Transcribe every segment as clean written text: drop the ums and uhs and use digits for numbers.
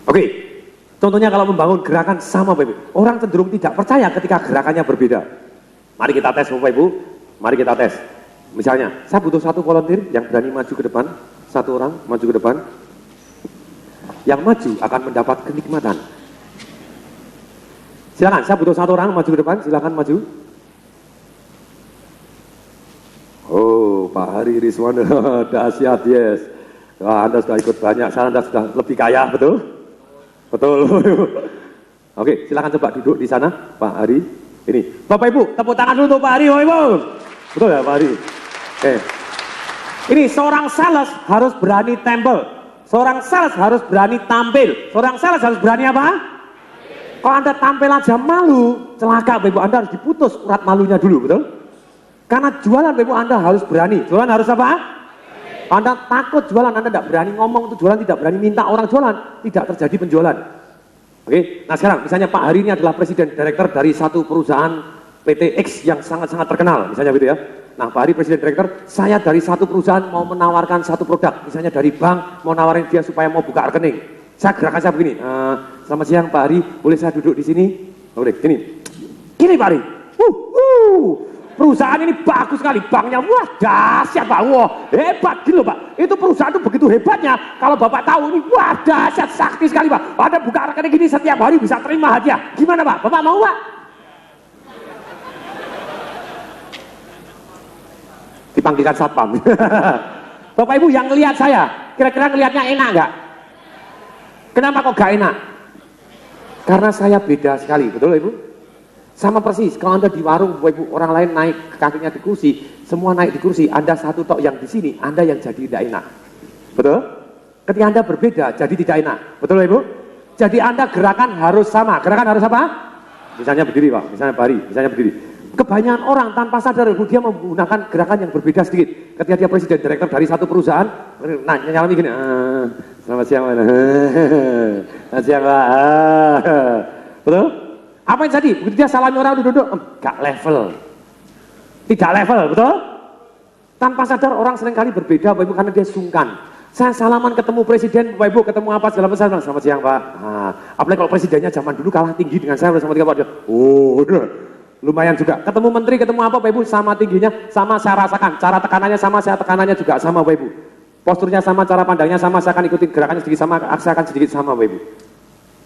Oke, contohnya kalau membangun gerakan sama Bapak Ibu, orang cenderung tidak percaya ketika gerakannya berbeda. Mari kita tes Bapak Ibu, mari kita tes. Misalnya, saya butuh satu volunteer yang berani maju ke depan, satu orang maju ke depan. Yang maju akan mendapat kenikmatan. Silakan, saya butuh satu orang maju ke depan, silakan maju. Oh, Pak Hari Rizwan, dahsyat, yes. Wah, Anda sudah ikut banyak, Anda sudah lebih kaya, betul? Betul. Oke, silakan coba duduk di sana, Pak Hari. Ini, Bapak Ibu, tepuk tangan dulu untuk Pak Hari, Bapak Ibu. Betul ya, Pak Hari? Oke. Ini seorang sales harus berani tempel. Seorang sales harus berani tampil. Seorang sales harus berani apa? Kalau Anda tampil aja malu, celaka Bapak Ibu, Anda harus diputus urat malunya dulu, betul? Karena jualan Bapak Ibu Anda harus berani. Jualan harus apa? Anda takut jualan, Anda tidak berani ngomong untuk jualan, tidak berani minta orang jualan, tidak terjadi penjualan. Oke, nah sekarang misalnya Pak Hari ini adalah presiden direktur dari satu perusahaan PT X yang sangat-sangat terkenal, misalnya gitu ya. Nah Pak Hari presiden direktur, saya dari satu perusahaan mau menawarkan satu produk, misalnya dari bank mau nawarin dia supaya mau buka rekening. Saya gerakan saya begini, selamat siang Pak Hari, boleh saya duduk di sini? Boleh, gini. Gini Pak Hari, perusahaan ini bagus sekali, banknya wah dahsyat Pak, wah hebat gitu Pak. Itu perusahaan itu begitu hebatnya, kalau Bapak tahu ini wah dahsyat sakti sekali Pak. Ada buka rekening gini setiap hari bisa terima hadiah. Gimana Pak? Bapak mau Pak? Dipanggilkan satpam. Bapak Ibu yang lihat saya, kira-kira ngelihatnya enak nggak? Kenapa kok gak enak? Karena saya beda sekali, betul Ibu? Sama persis, kalau Anda di warung, Bapak Ibu, orang lain naik kakinya di kursi, semua naik di kursi, Anda satu tok yang di sini, Anda yang jadi tidak enak. Betul? Ketika Anda berbeda, jadi tidak enak. Betul Ibu? Jadi Anda gerakan harus sama. Gerakan harus apa? Misalnya berdiri Pak, misalnya Pak Hari, misalnya berdiri. Kebanyakan orang tanpa sadar, dia menggunakan gerakan yang berbeda sedikit. Ketika dia presiden direktur dari satu perusahaan, nah nyalami gini, selamat siang Pak. Selamat siang Pak. Betul? Apa yang jadi? Begitu dia salami orang duduk, gak level. Tidak level, betul? Tanpa sadar orang seringkali berbeda Bapak Ibu karena dia sungkan. Saya salaman ketemu presiden, Bapak Ibu ketemu apa segala macam, selamat siang Pak. Nah, apalagi kalau presidennya zaman dulu kalah tinggi dengan saya sama 3 Pak. Oh, lumayan juga. Ketemu menteri, ketemu apa Bapak Ibu, sama tingginya, sama saya rasakan. Cara tekanannya sama, saya tekanannya juga sama Bapak Ibu. Posturnya sama, cara pandangnya sama, saya akan ikutin gerakannya sedikit sama, saya akan sedikit sama Bapak Ibu.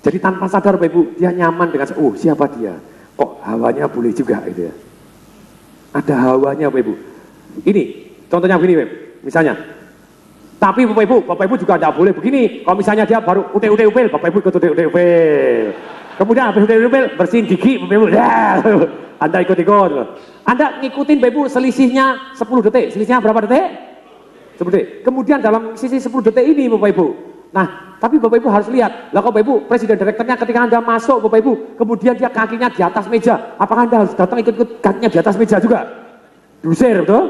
Jadi tanpa sadar Bapak Ibu, dia nyaman dengan, oh siapa dia? Kok hawanya boleh juga gitu ya. Ada hawanya Bapak Ibu. Ini, contohnya begini Bapak Ibu, misalnya. Tapi Bapak Ibu juga tidak boleh begini. Kalau misalnya dia baru upil, Bapak Ibu ikut upil. Kemudian habis upil, bersihin gigi, Bapak Ibu. Anda ikut-ikut. Anda ngikutin Bapak Ibu selisihnya 10 detik. Selisihnya berapa detik? 10 detik. Kemudian dalam sisi 10 detik ini Bapak Ibu. Nah, tapi Bapak Ibu harus lihat, lah kalau Bapak Ibu presiden direkturnya ketika Anda masuk Bapak Ibu, kemudian dia kakinya di atas meja, apakah Anda harus datang ikut-ikut kakinya di atas meja juga? Dusir, betul?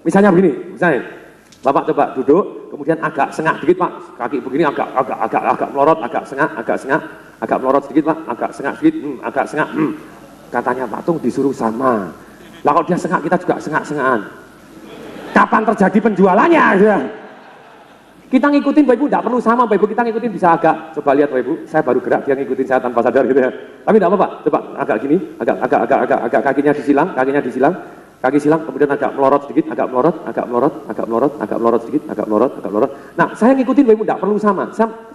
Misalnya begini, misalnya, Bapak coba duduk, kemudian agak sengak dikit Pak, kaki begini agak melorot, agak melorot sedikit Pak, agak sengak sedikit, agak sengak, katanya Pak Tung disuruh sama. Lah kalau dia sengak, kita juga sengak-sengakan. Kapan terjadi penjualannya? Ya? Kita ngikutin Bapak Ibu, tidak perlu sama Bapak Ibu, kita ngikutin bisa agak, coba lihat Bapak Ibu, saya baru gerak, dia ngikutin saya tanpa sadar gitu ya. Tapi tidak apa-apa, coba agak gini, agak kakinya disilang, kaki silang, kemudian agak melorot sedikit, agak melorot sedikit, agak melorot. Nah, saya ngikutin Bapak Ibu, tidak perlu sama,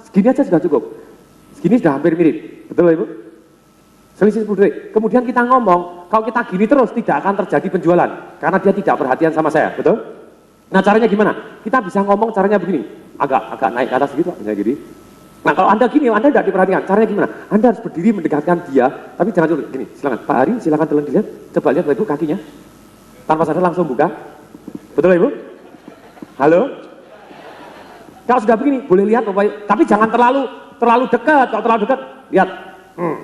segini aja sudah cukup. Segini sudah hampir mirip, betul Bapak Ibu? Selisih 10 detik. Kemudian kita ngomong, kalau kita gini terus tidak akan terjadi penjualan, karena dia tidak perhatian sama saya, betul? Nah caranya gimana? Kita bisa ngomong caranya begini, agak naik ke atas gitu, misalnya gini. Nah kalau Anda gini, Anda tidak diperhatikan, caranya gimana? Anda harus berdiri mendekatkan dia, tapi jangan dulu, gini, silakan Pak Hari, silakan tolong dilihat, coba lihat Bapak Ibu kakinya, tanpa sadar langsung buka, betul Ibu? Halo? Kalau sudah begini, boleh lihat Bapak Ibu, tapi jangan terlalu dekat, kalau terlalu dekat, lihat,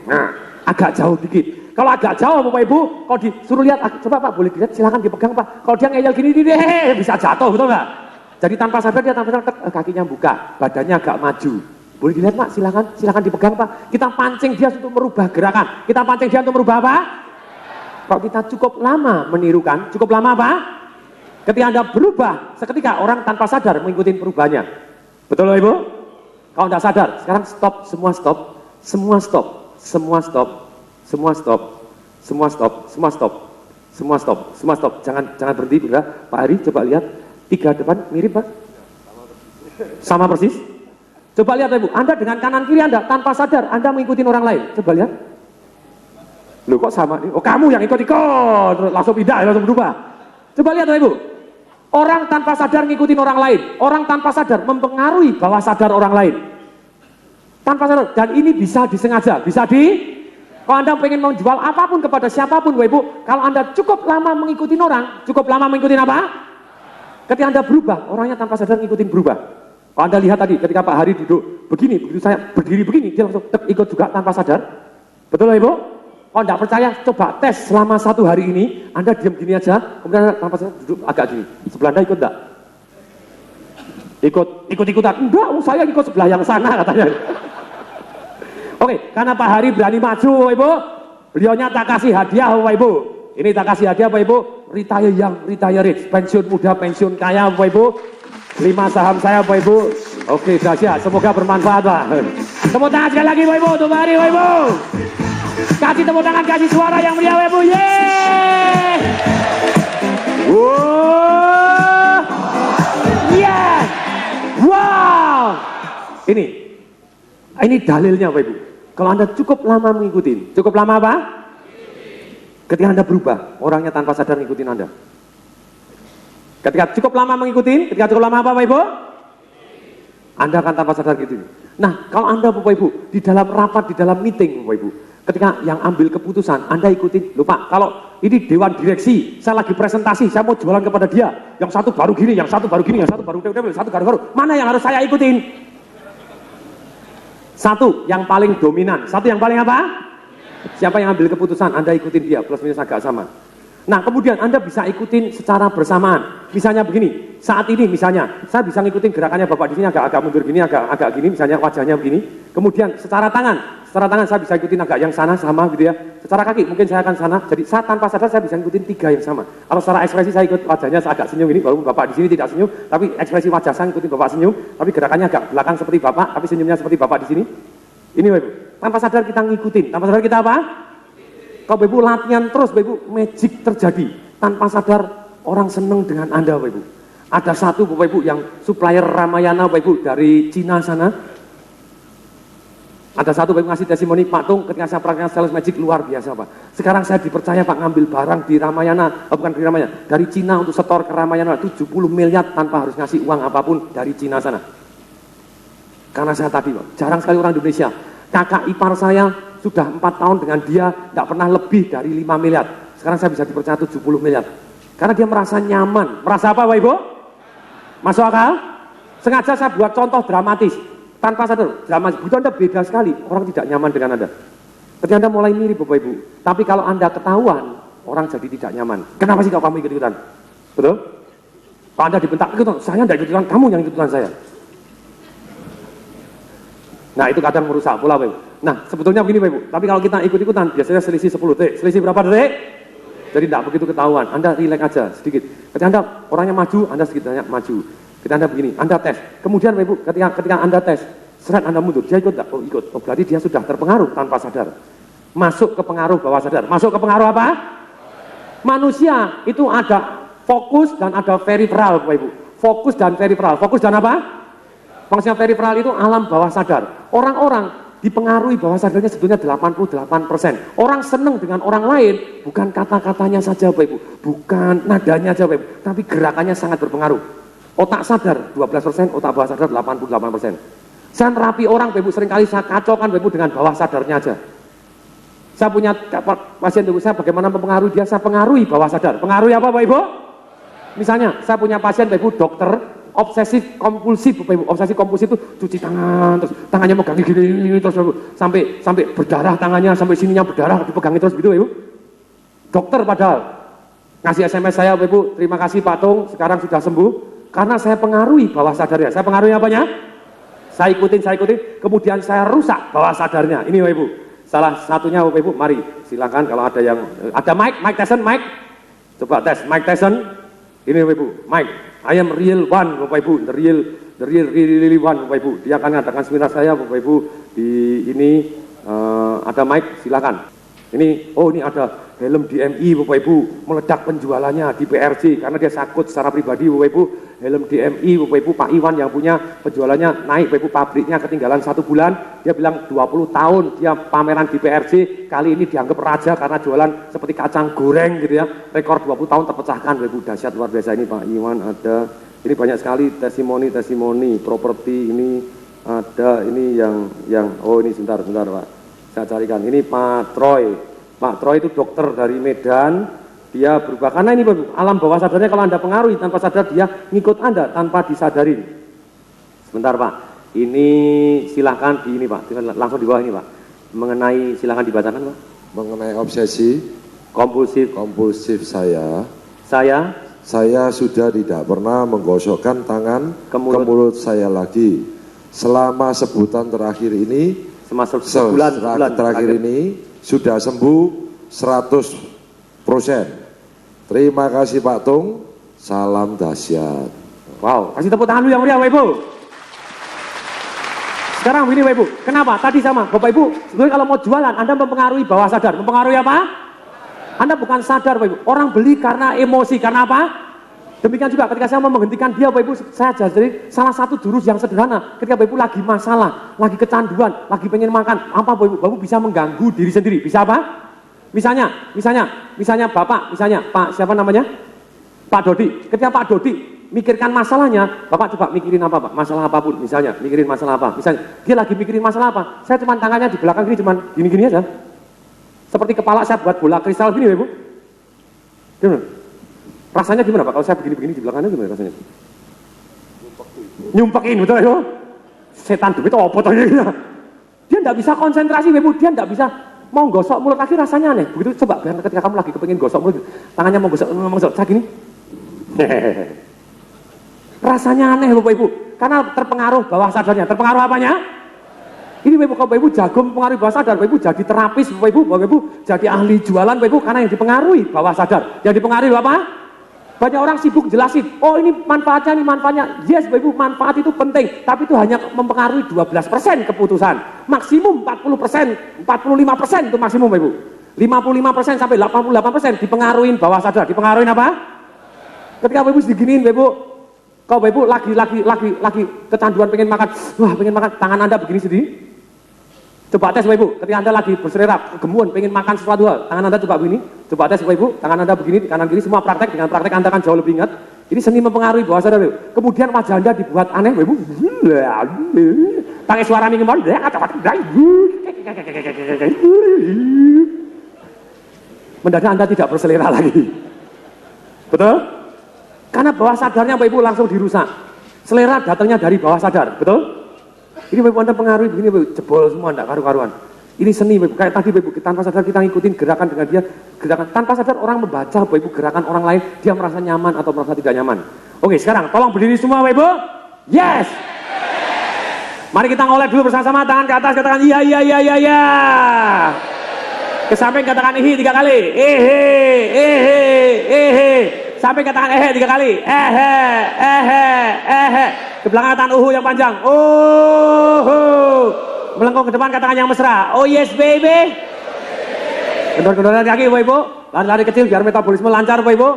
nah agak jauh dikit. Kalau agak jauh Bapak Ibu, kalau disuruh lihat, coba Pak boleh dilihat, silakan dipegang Pak. Kalau dia ngeyel gini, bisa jatuh, betul nggak? Jadi tanpa sadar dia tanpa sadar kakinya buka, badannya agak maju. Boleh dilihat Pak, silakan dipegang Pak. Kita pancing dia untuk merubah gerakan. Kita pancing dia untuk merubah apa? Kalau kita cukup lama menirukan, cukup lama apa? Ketika Anda berubah, seketika orang tanpa sadar mengikuti perubahannya. Betul Ibu? Kalau tidak sadar, sekarang stop, semua stop, semua stop, semua stop, semua stop, semua stop, semua stop, semua stop, semua stop. Jangan berhenti, Bunda. Pak Hari, coba lihat 3 depan, mirip Pak? Sama persis. Coba lihat Ibu, Anda dengan kanan kiri Anda tanpa sadar, Anda mengikuti orang lain. Coba lihat. Loh kok sama? Oh kamu yang ikut-ikut, langsung pindah, langsung berubah. Coba lihat Ibu, orang tanpa sadar ngikutin orang lain, orang tanpa sadar mempengaruhi bawah sadar orang lain. Tanpa sadar, dan ini bisa disengaja, bisa kalau Anda pengen menjual apapun kepada siapapun Ibu, kalau Anda cukup lama mengikuti orang, cukup lama mengikuti apa? Ketika Anda berubah, orangnya tanpa sadar ngikutin berubah. Kalau Anda lihat tadi, ketika Pak Hari duduk begini, begitu saya berdiri begini, dia langsung ikut juga tanpa sadar. Betul Ibu? Kalau tidak percaya, coba tes selama 1 hari ini, Anda diam gini aja, kemudian tanpa sadar duduk agak gini. Sebelah Anda ikut enggak? Ikut-ikutan. Enggak, saya ikut sebelah yang sana katanya. Oke, karena Pak Hari berani maju, Ibu, beliaunya tak kasih hadiah, Ibu. Ini tak kasih hadiah, Ibu. Retire young, retire rich. Pensiun muda, pensiun kaya, Ibu. 5 saham saya, Ibu. Oke, dahsyat. Semoga bermanfaat, Pak. Tepuk tangan sekali lagi, Ibu, untuk Pak Hari, Ibu. Kasih tepuk tangan, kasih suara yang meriah, Ibu. Yeay! Wow! Yeah! Wow! Ini dalilnya, Bapak Ibu. Kalau Anda cukup lama mengikuti, cukup lama apa? Ketika Anda berubah, orangnya tanpa sadar ngikutin Anda. Ketika cukup lama mengikuti, ketika cukup lama apa, Bapak Ibu? Anda akan tanpa sadar gitu. Nah, kalau Anda, Bapak Ibu, di dalam rapat, di dalam meeting, Bapak Ibu, ketika yang ambil keputusan, Anda ikutin. Loh Pak, kalau ini dewan direksi, saya lagi presentasi, saya mau jualan kepada dia, yang satu baru gini, yang satu baru gini, yang satu baru yang satu baru, mana yang harus saya ikutin? Satu yang paling dominan, satu yang paling apa? Siapa yang ambil keputusan, Anda ikutin dia, plus minus agak sama. Nah, kemudian Anda bisa ikutin secara bersamaan. Misalnya begini, saat ini misalnya, saya bisa ngikutin gerakannya Bapak di sini agak mundur gini, agak gini, misalnya wajahnya begini. Kemudian secara tangan saya bisa ikutin agak yang sana sama gitu ya. Secara kaki mungkin saya akan sana. Jadi saat tanpa sadar saya bisa ngikutin 3 yang sama. Kalau secara ekspresi saya ikut wajahnya saya agak senyum ini, walaupun Bapak di sini tidak senyum, tapi ekspresi wajah saya ngikutin Bapak senyum, tapi gerakannya agak belakang seperti Bapak, tapi senyumnya seperti Bapak di sini. Ini Bapak, tanpa sadar kita ngikutin. Tanpa sadar kita apa? Kalau Bapak Ibu latihan terus, Bapak Ibu, magic terjadi. Tanpa sadar orang seneng dengan Anda, Bapak Ibu. Ada satu Bapak Ibu yang supplier Ramayana, Bapak Ibu, dari Cina sana. Ada satu Bapak Ibu ngasih testimoni, Pak Tung, ketika saya praktekkan sales magic luar biasa Pak. Sekarang saya dipercaya Pak ngambil barang di Ramayana, bukan di Ramayana, dari Cina untuk setor ke Ramayana 70 miliar tanpa harus ngasih uang apapun dari Cina sana. Karena saya tadi Pak, jarang sekali orang Indonesia. Kakak ipar saya sudah 4 tahun dengan dia, tidak pernah lebih dari 5 miliar. Sekarang saya bisa dipercaya 70 miliar. Karena dia merasa nyaman. Merasa apa Bapak Ibu? Masuk akal? Sengaja saya buat contoh dramatis. Tanpa sadar, dramatis. Begitu Anda beda sekali, orang tidak nyaman dengan Anda. Ketika Anda mulai mirip Bapak Ibu. Tapi kalau Anda ketahuan, orang jadi tidak nyaman. Kenapa sih kalau kamu ikut-ikutan? Betul? Kalau Anda dibentak, ikutan, saya tidak ikut-ikutan, kamu yang ikut-ikutan saya. Nah itu kadang merusak pola Bapak Ibu. Nah sebetulnya begini Bapak Ibu, tapi kalau kita ikut-ikutan biasanya selisih 10 detik. Selisih berapa detik? Jadi tidak begitu ketahuan, Anda relax aja sedikit. Ketika Anda orangnya maju, Anda sedikit banyak maju. Ketika Anda begini, Anda tes. Kemudian Bapak Ibu, ketika Anda tes, seret Anda mundur, dia ikut tidak? Oh ikut, oh berarti dia sudah terpengaruh tanpa sadar. Masuk ke pengaruh bawah sadar. Masuk ke pengaruh apa? Manusia itu ada fokus dan ada peripheral Bapak Ibu. Fokus dan peripheral. Fokus dan apa? Maksudnya peripheral itu alam bawah sadar. Orang-orang dipengaruhi bawah sadarnya sebetulnya 88%. Orang senang dengan orang lain, bukan kata-katanya saja Bapak Ibu, bukan nadanya saja Bapak Ibu, tapi gerakannya sangat berpengaruh. Otak sadar 12%, otak bawah sadar 88%. Saya nerapi orang Bapak Ibu, seringkali saya kacaukan Bapak Ibu dengan bawah sadarnya aja. Saya punya pasien Bapak Ibu, saya bagaimana mempengaruhi dia, saya pengaruhi bawah sadar. Pengaruhi apa Bapak Ibu? Misalnya, saya punya pasien Bapak Ibu, dokter obsesif kompulsif Bapak Ibu. Obsesif kompulsif itu cuci tangan terus tangannya megang gini terus sampai berdarah tangannya, sampai sininya berdarah dipegangin terus gitu Bapak Ibu. Dokter padahal ngasih SMS saya Bapak Ibu, terima kasih Pak Tung sekarang sudah sembuh karena saya pengaruhi bawah sadarnya. Saya pengaruhi apanya? Saya ikutin kemudian saya rusak bawah sadarnya. Ini Bapak Ibu, salah satunya Bapak Ibu, mari silakan kalau ada yang ada Mike Tyson, coba tes Mike Tyson. Ini Bapak Ibu, Mike, I am real one Bapak Ibu, the real the really one Bapak Ibu. Dia akan mengadakan seminar saya Bapak Ibu di ini ada mic silakan. Ini ada helm DMI Bapak Ibu meledak penjualannya di PRJ karena dia sakut secara pribadi Bapak Ibu. Helm DMI Bapak Ibu, Pak Iwan yang punya penjualannya naik Bapak Ibu, pabriknya ketinggalan 1 bulan, dia bilang 20 tahun dia pameran di PRJ, kali ini dianggap raja karena jualan seperti kacang goreng gitu ya, rekor 20 tahun terpecahkan Bapak Ibu, dahsyat luar biasa. Ini Pak Iwan ada, ini banyak sekali testimoni properti, ini ada ini yang ini sebentar Pak, saya carikan, ini Pak Troy itu dokter dari Medan. Dia berubah, karena ini alam bawah sadarnya kalau Anda pengaruhi tanpa sadar dia ngikut Anda tanpa disadarin. Sebentar Pak, ini silahkan di ini Pak, langsung di bawah ini Pak. Mengenai, silahkan dibacakan Pak. Mengenai obsesi kompulsif saya sudah tidak pernah menggosokkan tangan ke mulut saya lagi. Selama sebulan terakhir ini, sebulan terakhir ini sudah sembuh 100%. Terima kasih Pak Tung, salam dahsyat. Wow, kasih tepuk tangan dulu yang meriah Bapak Ibu. Sekarang ini Bapak Ibu, kenapa? Tadi sama Bapak Ibu, sebenarnya kalau mau jualan Anda mempengaruhi bawah sadar. Mempengaruhi apa? Anda bukan sadar Bapak Ibu, orang beli karena emosi, karena apa? Demikian juga ketika saya mau menghentikan dia Bapak Ibu, saya jadi salah satu jurus yang sederhana. Ketika Bapak Ibu lagi masalah, lagi kecanduan, lagi pengen makan, apa Bapak Ibu bisa mengganggu diri sendiri, bisa apa? Misalnya Bapak, Pak siapa namanya? Pak Dodi. Ketika Pak Dodi mikirkan masalahnya, Bapak coba mikirin apa Pak? Masalah apapun, misalnya mikirin masalah apa? Misalnya dia lagi mikirin masalah apa? Saya cuma tangannya di belakang gini, cuma gini-gini aja. Seperti kepala saya buat bola kristal gini Ibu. Gimana? Rasanya gimana Pak? Kalau saya begini-begini di belakangnya gimana rasanya? Nyumpekin, betul ya? Setan duit apa tuh ya? Dia enggak bisa konsentrasi Ibu, dia enggak bisa mau gosok mulut lagi, rasanya aneh. Begitu coba ketika kamu lagi kepengin gosok mulut, tangannya mau gosok saya gini. Rasanya aneh Bapak Ibu, karena terpengaruh bawah sadarnya. Terpengaruh apanya? Ini Bapak Ibu jago mempengaruhi bawah sadar, Bapak Ibu jadi terapis Bapak Ibu jadi ahli jualan Bapak Ibu karena yang dipengaruhi bawah sadar. Yang dipengaruhi apa? Banyak orang sibuk jelasin, oh ini manfaatnya, yes Bapak Ibu, manfaat itu penting, tapi itu hanya mempengaruhi 12% keputusan, maksimum 40%, 45% itu maksimum Bapak Ibu, 55% sampai 88% dipengaruhi bawah sadar. Dipengaruhi apa? Ketika Bapak Ibu diginiin Bapak Ibu, kalau Bapak Ibu lagi kecanduan pengen makan, tangan Anda begini sendiri. Coba tes Bapak Ibu, ketika Anda lagi berserap, gemuan, pengen makan sesuatu hal, tangan Anda coba begini. Coba tes Bapak Ibu, tangan Anda begini, kanan kiri, semua praktek, dengan praktek Anda akan jauh lebih ingat. Ini seni mempengaruhi bawah sadar Bapak Ibu. Kemudian wajah Anda dibuat aneh Bapak Ibu. Pakai suara minimal, mendadak Anda tidak berselera lagi. Betul? Karena bawah sadarnya Bapak Ibu langsung dirusak. Selera datangnya dari bawah sadar, betul? Ini Bapak Ibu Anda pengaruhi begini Bapak Ibu, jebol semua enggak karu-karuan. Ini seni Bapak Ibu, kayak tadi Bapak Ibu, tanpa sadar kita ngikutin gerakan dengan dia, gerakan tanpa sadar orang membaca Bapak Ibu gerakan orang lain, dia merasa nyaman atau merasa tidak nyaman. Oke, sekarang tolong berdiri semua Bapak Ibu. Yes. Mari kita ngoleh dulu bersama-sama, tangan ke atas, katakan iya. Ke samping katakan ihi 3 kali. Sampai katakan 3 kali. Ke belakang katakan yang panjang. Melengkung ke depan katakan yang mesra. Oh yes baby. Kendor-kendoran kaki Bapak Ibu. Lari-lari kecil biar metabolisme lancar Bapak Ibu.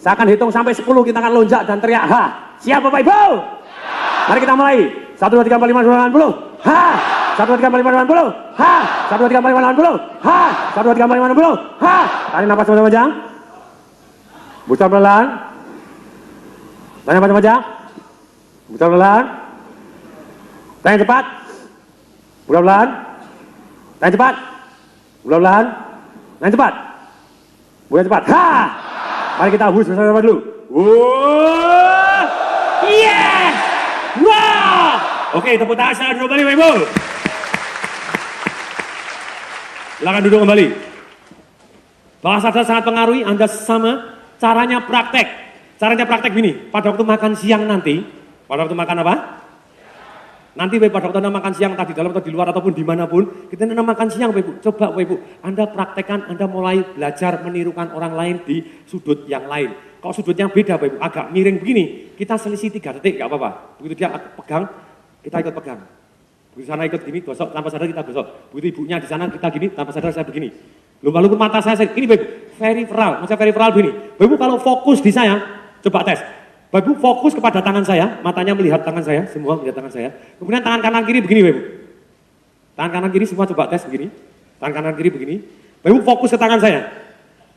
Saya akan hitung sampai 10, kita akan lonjak dan teriak ha. Siap Bapak Ibu? Mari kita mulai. 1 2 3 4 5 6 7 8 90. Ha. 1 2 3 4 5 6 7 80. Ha. 1 2 3 4 5 6 70. Ha. 1 2 3 4 5 6 70. Ha. Tarik nafas panjang. Buka pelan. Tanya panjang. Buka pelan. Tanya cepat. Buka pelan. Tanya cepat. Buka pelan. Tanya cepat. Buka cepat. Ha. Mari kita hus bersama-sama dulu. Yeah. Wow. Oke, tepuk tangan saya dulu kembali Bapak Ibu. Silakan duduk kembali. Bawah sadar sangat pengaruhi Anda sama. Caranya praktek gini, pada waktu makan siang nanti, pada waktu makan apa? Nanti pada waktu Anda makan siang, tadi dalam atau di luar ataupun dimanapun, kita Anda makan siang Bapak Ibu, coba Bapak Ibu, Anda praktekkan, Anda mulai belajar menirukan orang lain di sudut yang lain. kok sudutnya beda Bapak Ibu, agak miring begini, kita selisih 3 detik nggak apa-apa. Begitu dia pegang, kita ikut pegang. Begitu sana ikut gini, gosok, tanpa sadar kita gosok. Begitu ibunya di sana kita gini, tanpa sadar saya begini. Lalu mata saya, ini Bapak Ibu, peripheral, maksudnya peripheral begini. Bapak Ibu kalau fokus di saya, coba tes. Bapak Ibu fokus kepada tangan saya, matanya melihat tangan saya, semua melihat tangan saya. Kemudian tangan kanan kiri begini Bapak Ibu. Tangan kanan kiri semua coba tes begini. Tangan kanan kiri begini. Bapak Ibu fokus ke tangan saya.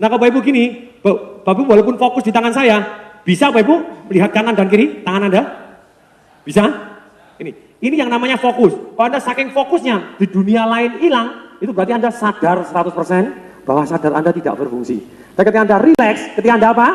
Nah kalau Bapak Ibu gini, Bapak Ibu walaupun fokus di tangan saya, bisa Bapak Ibu melihat kanan dan kiri tangan Anda? Bisa? Ini yang namanya fokus. Kalau Anda saking fokusnya di dunia lain hilang, itu berarti Anda sadar 100% bahwa sadar Anda tidak berfungsi. Dan ketika Anda relax, ketika Anda apa?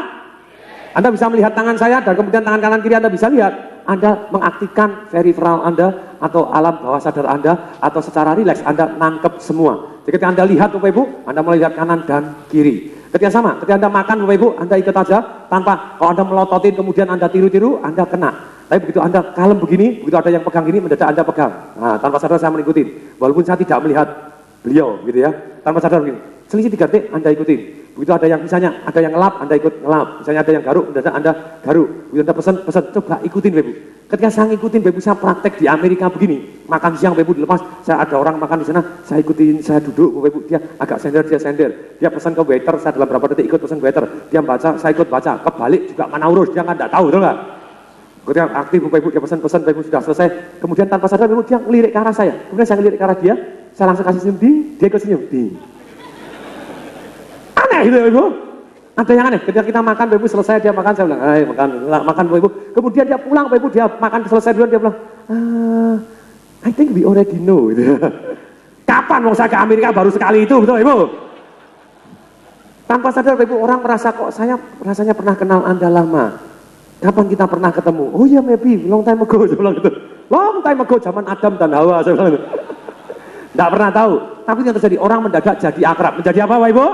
Anda bisa melihat tangan saya dan kemudian tangan kanan kiri Anda bisa lihat. Anda mengaktifkan peripheral Anda atau alam bawah sadar Anda atau secara rileks Anda nangkep semua. Jadi ketika Anda lihat Bapak Ibu, Anda melihat kanan dan kiri. Ketika sama, ketika Anda makan Bapak Ibu, Anda ikut aja tanpa kalau Anda melototin kemudian Anda tiru-tiru, Anda kena. Tapi begitu Anda kalem begini, begitu ada yang pegang gini, mendadak Anda pegang. Nah, tanpa sadar saya mengikuti. Walaupun saya tidak melihat beliau gitu ya, tanpa sadar begini. Selisih 3 detik Anda ikutin. Begitu ada yang misalnya ada yang ngelap, Anda ikut ngelap. Misalnya ada yang garuk, mendadak Anda garuk. Begitu Anda pesan, coba ikutin Bapak Ibu. Ketika saya ngikutin Bapak Ibu, saya praktek di Amerika begini. Makan siang Bapak Ibu dilepas, saya ada orang makan di sana, saya ikutin, saya duduk Bapak Ibu, dia agak sender, dia sender. Dia pesan ke waiter, saya dalam berapa detik ikut pesan ke waiter. Dia baca, saya ikut baca. Kebalik juga mana urus, dia kan enggak tahu, betul enggak? Ketika aktif Bapak Ibu, dia pesan-pesan Bapak Ibu sudah selesai. Kemudian tanpa sadar Bapak Ibu, dia ngelirik ke arah saya. Kemudian saya ngelirik ke arah dia, saya langsung kasih senyum, dia ikut senyum, aneh gitu ya Ibu. Ada yang aneh, ketika kita makan Bapak Ibu selesai dia makan, saya bilang, ayo makan Bapak Ibu. Kemudian dia pulang Bapak Ibu, dia makan selesai duluan, dia bilang, I think we already know. Gitu. Kapan mau saya ke Amerika baru sekali itu, betul Ibu? Tanpa sadar Bapak Ibu, orang merasa kok saya rasanya pernah kenal Anda lama. Kapan kita pernah ketemu? Oh ya maybe, long time ago, saya bilang gitu. Long time ago, zaman Adam dan Hawa, saya bilang gitu. Tidak pernah tahu, tapi yang terjadi, orang mendadak jadi akrab. Menjadi apa Bapak Ibu?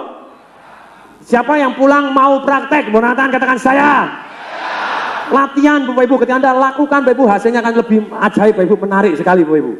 Siapa yang pulang mau praktek? Bonatan katakan saya. Latihan Bapak Ibu, ketika Anda lakukan Bapak Ibu, hasilnya akan lebih ajaib Bapak Ibu, menarik sekali Bapak Ibu.